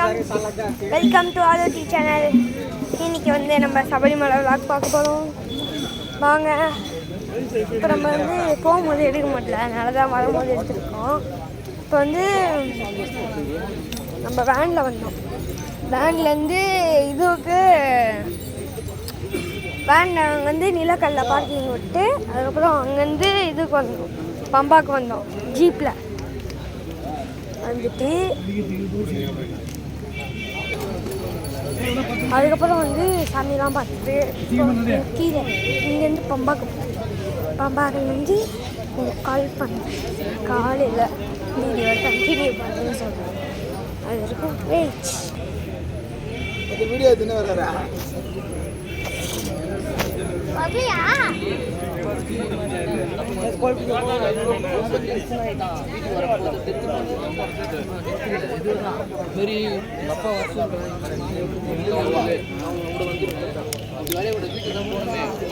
Welcome to ஆலோடி channel. இன்னைக்கு வந்து நம்ம சபரிமலை விளாக் பார்க்க போகிறோம். வாங்க. இப்போ நம்ம வந்து போகும்போது எடுக்க மாட்டல, அதனால தான் வரும்போது எடுத்துருக்கோம். இப்போ வந்து நம்ம வேனில் வந்தோம். வேன்லேருந்து இதுவுக்கு வேனில் வந்து நிலக்கல்ல பார்க்கிங் விட்டு அதுக்கப்புறம் அங்கேருந்து இதுக்கு வந்தோம், பம்பாக்கு வந்தோம் ஜீப்பில் வந்துட்டு. அதுக்கப்புறம் வந்து சாமிலாம் பார்த்துட்டு கீழே இங்கேருந்து பம்பாக்குலேருந்து உங்களுக்கு கால் பண்ணேன். காலையில் வீடியோ கண்டினியூ பண்ணுன்னு சொல்கிறேன். அது வரைக்கும் வெயிட். வீடியோ தின வரா அப்படியா? அப்பா